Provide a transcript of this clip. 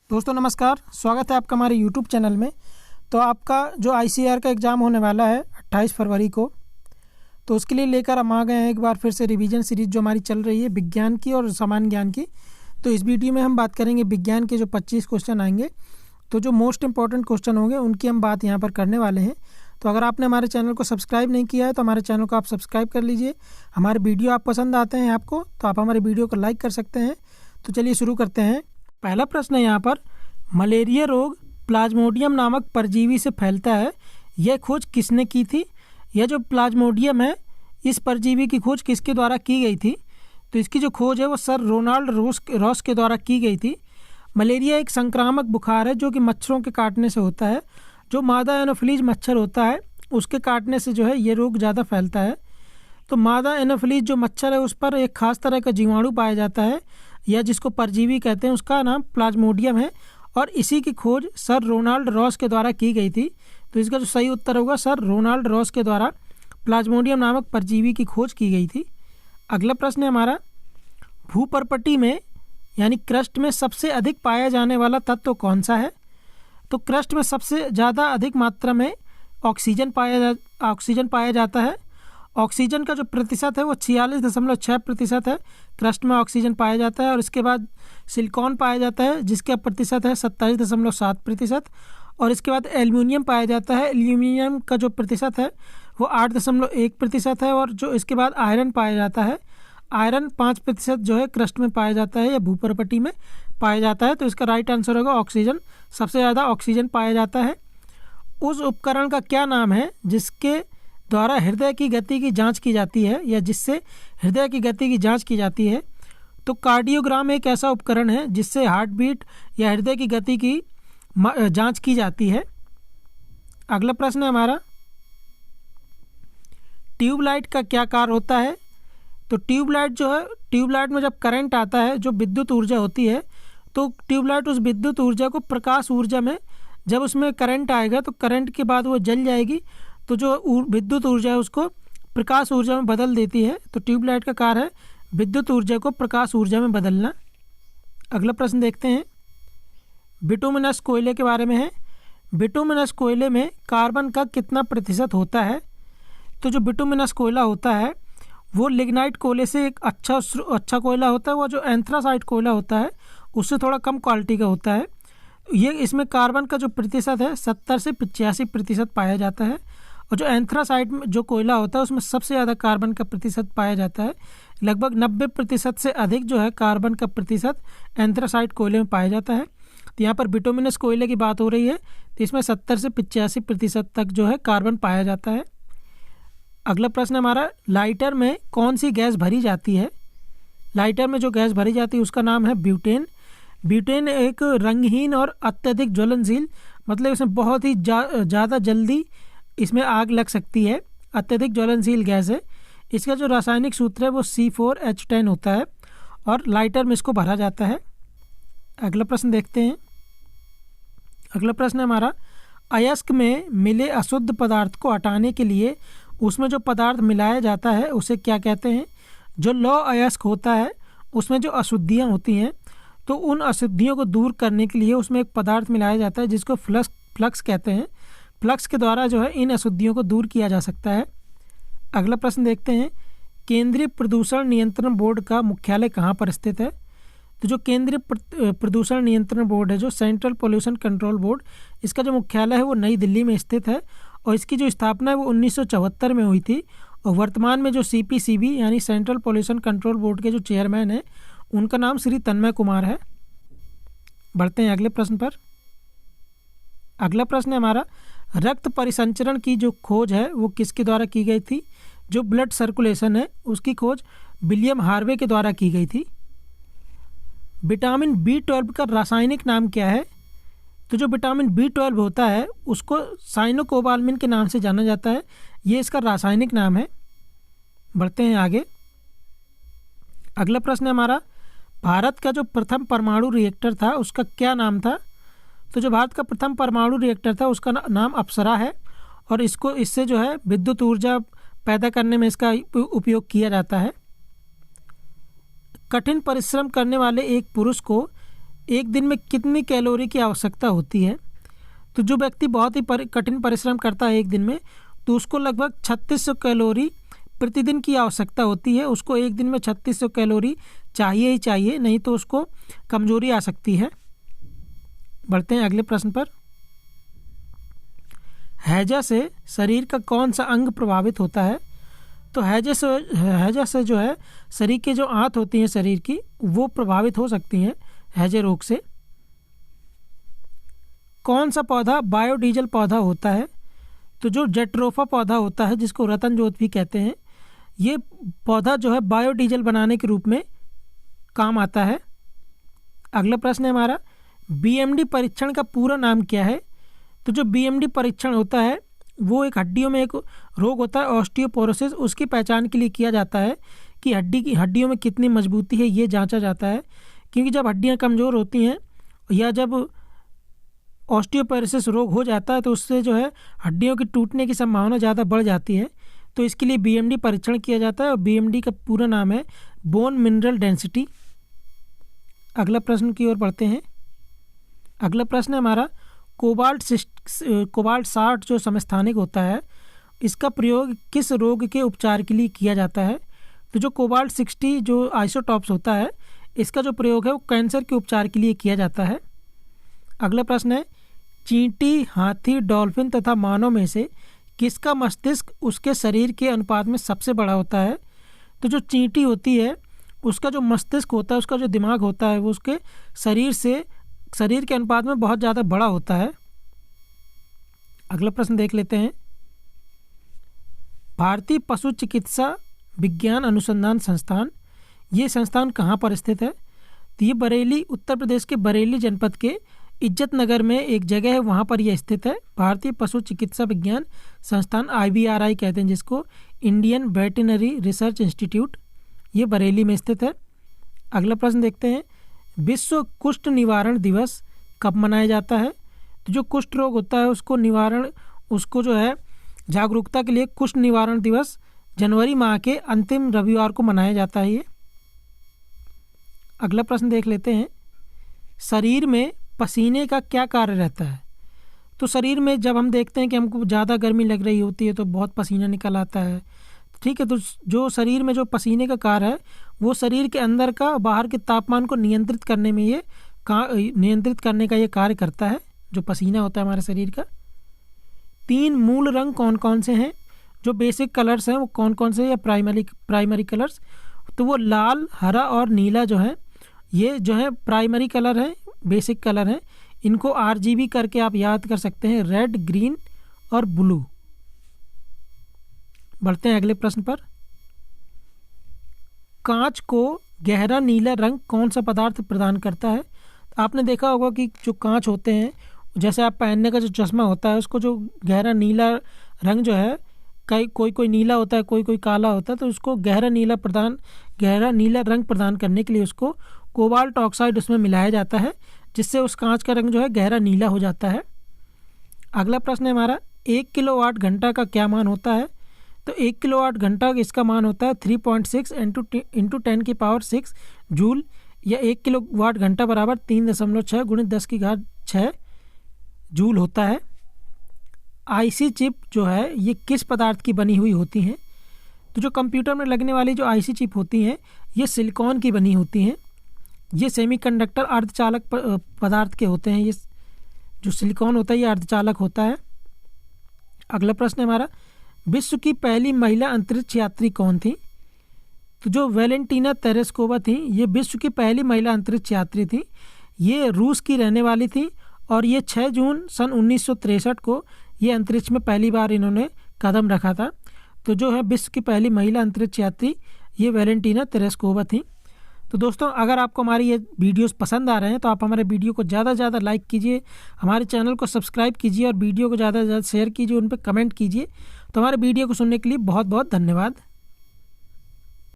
दोस्तों नमस्कार, स्वागत है आपका हमारे यूट्यूब चैनल में। तो आपका जो आईसीएआर का एग्ज़ाम होने वाला है 28 फरवरी को, तो उसके लिए लेकर हम आ गए हैं एक बार फिर से रिवीजन सीरीज़ जो हमारी चल रही है विज्ञान की और सामान्य ज्ञान की। तो इस वीडियो में हम बात करेंगे विज्ञान के जो 25 क्वेश्चन आएंगे, तो जो मोस्ट इंपॉर्टेंट क्वेश्चन होंगे उनकी हम बात यहाँ पर करने वाले हैं। तो अगर आपने हमारे चैनल को सब्सक्राइब नहीं किया है तो हमारे चैनल को आप सब्सक्राइब कर लीजिए। हमारे वीडियो आप पसंद आते हैं आपको तो आप हमारे वीडियो को लाइक कर सकते हैं। तो चलिए शुरू करते हैं। पहला प्रश्न है यहाँ पर, मलेरिया रोग प्लाज्मोडियम नामक परजीवी से फैलता है, यह खोज किसने की थी? यह जो प्लाज्मोडियम है, इस परजीवी की खोज किसके द्वारा की गई थी? तो इसकी जो खोज है वो सर रोनाल्ड रॉस के द्वारा की गई थी। मलेरिया एक संक्रामक बुखार है जो कि मच्छरों के काटने से होता है। जो मादा एनोफिलीज मच्छर होता है उसके काटने से जो है ये रोग ज़्यादा फैलता है। तो मादा एनोफिलीज जो मच्छर है उस पर एक खास तरह का जीवाणु पाया जाता है, या जिसको परजीवी कहते हैं, उसका नाम प्लाज्मोडियम है और इसी की खोज सर रोनाल्ड रॉस के द्वारा की गई थी। तो इसका जो सही उत्तर होगा, सर रोनाल्ड रॉस के द्वारा प्लाज्मोडियम नामक परजीवी की खोज की गई थी। अगला प्रश्न है हमारा, भूपर्पटी में यानी क्रस्ट में सबसे अधिक पाया जाने वाला तत्व कौन सा है? तो क्रस्ट में सबसे ज़्यादा अधिक मात्रा में ऑक्सीजन पाया जाता है। ऑक्सीजन का जो प्रतिशत है वो 46.6% है, क्रस्ट में ऑक्सीजन पाया जाता है। और इसके बाद सिलिकॉन पाया जाता है जिसका प्रतिशत है 27.7%। और इसके बाद एल्युमिनियम पाया जाता है, एल्युमिनियम का जो प्रतिशत है वो 8.1% है। और जो इसके बाद आयरन पाया जाता है, आयरन 5% जो है क्रस्ट में पाया जाता है या भूपर्पटी में पाया जाता है। तो इसका राइट आंसर होगा ऑक्सीजन, सबसे ज़्यादा ऑक्सीजन पाया जाता है। उस उपकरण का क्या नाम है जिसके द्वारा हृदय की गति की जांच की जाती है, या जिससे हृदय की गति की जांच की जाती है? तो कार्डियोग्राम एक ऐसा उपकरण है जिससे हार्ट बीट या हृदय की गति की जांच की जाती है। अगला प्रश्न है हमारा, ट्यूबलाइट का क्या कार्य होता है? तो ट्यूबलाइट जो है, ट्यूबलाइट में जब करंट आता है, जो विद्युत ऊर्जा होती है, तो ट्यूबलाइट उस विद्युत ऊर्जा को प्रकाश ऊर्जा में, जब उसमें करंट आएगा तो करंट के बाद वो जल जाएगी, तो जो विद्युत ऊर्जा है उसको प्रकाश ऊर्जा में बदल देती है। तो ट्यूबलाइट का कार्य है विद्युत ऊर्जा को प्रकाश ऊर्जा में बदलना। अगला प्रश्न देखते हैं, बिटुमिनस कोयले के बारे में है। बिटुमिनस कोयले में कार्बन का कितना प्रतिशत होता है? तो जो बिटुमिनस कोयला होता है वो लिग्नाइट कोयले से एक अच्छा कोयला होता है। वो जो एंथ्रासाइट कोयला होता है उससे थोड़ा कम क्वालिटी का होता है। ये इसमें कार्बन का जो प्रतिशत है 70 से 85% पाया जाता है। और जो एंथ्रासाइट में जो कोयला होता है उसमें सबसे ज़्यादा कार्बन का प्रतिशत पाया जाता है, लगभग 90% से अधिक जो है कार्बन का प्रतिशत एंथ्रासाइट कोयले में पाया जाता है। तो यहाँ पर बिटुमिनस कोयले की बात हो रही है, तो इसमें 70 से 85% तक जो है कार्बन पाया जाता है। अगला प्रश्न हमारा, लाइटर में कौन सी गैस भरी जाती है? लाइटर में जो गैस भरी जाती है उसका नाम है ब्यूटेन। ब्यूटेन एक रंगहीन और अत्यधिक ज्वलनशील, मतलब इसमें बहुत ही ज़्यादा जल्दी इसमें आग लग सकती है, अत्यधिक ज्वलनशील गैस है। इसका जो रासायनिक सूत्र है वो C4H10 होता है और लाइटर में इसको भरा जाता है। अगला प्रश्न देखते हैं। अगला प्रश्न है हमारा, अयस्क में मिले अशुद्ध पदार्थ को हटाने के लिए उसमें जो पदार्थ मिलाया जाता है उसे क्या कहते हैं? जो लौह अयस्क होता है उसमें जो अशुद्धियाँ होती हैं, तो उन अशुद्धियों को दूर करने के लिए उसमें एक पदार्थ मिलाया जाता है जिसको फ्लक्स कहते हैं। फ्लक्स के द्वारा जो है इन अशुद्धियों को दूर किया जा सकता है। अगला प्रश्न देखते हैं, केंद्रीय प्रदूषण नियंत्रण बोर्ड का मुख्यालय कहाँ पर स्थित है? तो जो केंद्रीय प्रदूषण नियंत्रण बोर्ड है, जो सेंट्रल पोल्यूशन कंट्रोल बोर्ड, इसका जो मुख्यालय है वो नई दिल्ली में स्थित है। और इसकी जो स्थापना है वो 1974 में हुई थी। और वर्तमान में जो CPCB यानी सेंट्रल पोल्यूशन कंट्रोल बोर्ड के जो चेयरमैन हैं उनका नाम श्री तन्मय कुमार है। बढ़ते हैं अगले प्रश्न पर। अगला प्रश्न है हमारा, रक्त परिसंचरण की जो खोज है वो किसके द्वारा की गई थी? जो ब्लड सर्कुलेशन है उसकी खोज विलियम हार्वे के द्वारा की गई थी। विटामिन B12 का रासायनिक नाम क्या है? तो जो विटामिन B12 होता है उसको साइनोकोबाल्मिन के नाम से जाना जाता है, ये इसका रासायनिक नाम है। बढ़ते हैं आगे। अगला प्रश्न है हमारा, भारत का जो प्रथम परमाणु रिएक्टर था उसका क्या नाम था? तो जो भारत का प्रथम परमाणु रिएक्टर था उसका नाम अप्सरा है। और इससे जो है विद्युत ऊर्जा पैदा करने में इसका उपयोग किया जाता है। कठिन परिश्रम करने वाले एक पुरुष को एक दिन में कितनी कैलोरी की आवश्यकता होती है? तो जो व्यक्ति बहुत ही कठिन परिश्रम करता है एक दिन में, तो उसको लगभग 3600 कैलोरी प्रतिदिन की आवश्यकता होती है। उसको एक दिन में 3600 कैलोरी चाहिए ही चाहिए, नहीं तो उसको कमजोरी आ सकती है। बढ़ते हैं अगले प्रश्न पर। हैजा से शरीर का कौन सा अंग प्रभावित होता है? तो हैजा से जो है शरीर की जो आंत होती हैं शरीर की, वो प्रभावित हो सकती हैं हैजे रोग से। कौन सा पौधा बायोडीजल पौधा होता है? तो जो जेट्रोफा पौधा होता है, जिसको रतन जोत भी कहते हैं, ये पौधा जो है बायोडीजल बनाने के रूप में काम आता है। अगला प्रश्न है हमारा, बीएमडी परीक्षण का पूरा नाम क्या है? तो जो बीएमडी परीक्षण होता है वो एक हड्डियों में एक रोग होता है ऑस्टियोपोरोसिस, उसकी पहचान के लिए किया जाता है कि हड्डियों में कितनी मजबूती है, ये जांचा जाता है। क्योंकि जब हड्डियां कमज़ोर होती हैं या जब ऑस्टियोपोरोसिस रोग हो जाता है तो उससे जो है हड्डियों की टूटने की संभावना ज़्यादा बढ़ जाती है। तो इसके लिए बीएमडी परीक्षण किया जाता है और बीएमडी का पूरा नाम है बोन मिनरल डेंसिटी। अगला प्रश्न की ओर बढ़ते हैं। अगला प्रश्न है हमारा, कोबाल्ट 60 जो समस्थानिक होता है, इसका प्रयोग किस रोग के उपचार के लिए किया जाता है? तो जो कोबाल्ट 60 जो आइसोटॉप्स होता है, इसका जो प्रयोग है वो कैंसर के उपचार के लिए किया जाता है। अगला प्रश्न है, चींटी, हाथी, डॉल्फिन तथा मानव में से किसका मस्तिष्क उसके शरीर के अनुपात में सबसे बड़ा होता है? तो जो चींटी होती है उसका जो मस्तिष्क होता है, उसका जो दिमाग होता है, वो उसके शरीर के अनुपात में बहुत ज़्यादा बड़ा होता है। अगला प्रश्न देख लेते हैं। भारतीय पशु चिकित्सा विज्ञान अनुसंधान संस्थान, ये संस्थान कहाँ पर स्थित है? तो ये बरेली, उत्तर प्रदेश के बरेली जनपद के इज्जत नगर में एक जगह है, वहाँ पर यह स्थित है। भारतीय पशु चिकित्सा विज्ञान संस्थान, IVRI कहते हैं जिसको, इंडियन वेटरनरी रिसर्च इंस्टीट्यूट, ये बरेली में स्थित है। अगला प्रश्न देखते हैं, विश्व कुष्ठ निवारण दिवस कब मनाया जाता है? तो जो कुष्ठ रोग होता है उसको जो है जागरूकता के लिए कुष्ठ निवारण दिवस जनवरी माह के अंतिम रविवार को मनाया जाता है ये। अगला प्रश्न देख लेते हैं, शरीर में पसीने का क्या कार्य रहता है? तो शरीर में जब हम देखते हैं कि हमको ज़्यादा गर्मी लग रही होती है तो बहुत पसीना निकल आता है, ठीक है। तो जो शरीर में जो पसीने का कार्य है वो शरीर के अंदर का बाहर के तापमान को नियंत्रित करने का ये कार्य करता है, जो पसीना होता है हमारे शरीर का। 3 मूल रंग कौन कौन से हैं? जो बेसिक कलर्स हैं वो कौन कौन से, या प्राइमरी कलर्स? तो वो लाल, हरा और नीला जो है, ये जो है प्राइमरी कलर है, बेसिक कलर है। इनको RGB करके आप याद कर सकते हैं, रेड, ग्रीन और ब्लू। बढ़ते हैं अगले प्रश्न पर। कांच को गहरा नीला रंग कौन सा पदार्थ प्रदान करता है? आपने देखा होगा कि जो कांच होते हैं, जैसे आप पहनने का जो चश्मा होता है, उसको जो गहरा नीला रंग जो है, कोई नीला होता है, कोई काला होता है, तो उसको गहरा नीला रंग प्रदान करने के लिए उसको कोबाल्ट ऑक्साइड उसमें मिलाया जाता है, जिससे उस कांच का रंग जो है गहरा नीला हो जाता है। अगला प्रश्न है हमारा, 1 किलोवाट घंटा का क्या मान होता है? तो 1 किलोवाट घंटा इसका मान होता है 3.6 इंटू 10 की पावर 6 जूल, या 1 किलोवाट घंटा बराबर 3.6 गुणित 10 की घात 6 जूल होता है। IC चिप जो है ये किस पदार्थ की बनी हुई होती हैं? तो जो कंप्यूटर में लगने वाली जो IC चिप होती हैं ये सिलिकॉन की बनी होती हैं। ये सेमीकंडक्टर अर्धचालक पदार्थ के होते हैं। ये जो सिलिकॉन होता है ये अर्धचालक होता है। अगला प्रश्न है हमारा, विश्व की पहली महिला अंतरिक्ष यात्री कौन थी? तो जो वेलेंटीना तेरेस्कोवा थी, ये विश्व की पहली महिला अंतरिक्ष यात्री थी। ये रूस की रहने वाली थी और ये 6 जून सन 1963 को ये अंतरिक्ष में पहली बार इन्होंने कदम रखा था। तो जो है विश्व की पहली महिला अंतरिक्ष यात्री ये वेलेंटीना तेरेस्कोवा थी। तो दोस्तों, अगर आपको हमारी ये वीडियोस पसंद आ रहे हैं तो आप हमारे वीडियो को ज़्यादा से ज़्यादा लाइक कीजिए, हमारे चैनल को सब्सक्राइब कीजिए और वीडियो को ज़्यादा से ज़्यादा शेयर कीजिए, उन पर कमेंट कीजिए। तो हमारे वीडियो को सुनने के लिए बहुत बहुत धन्यवाद।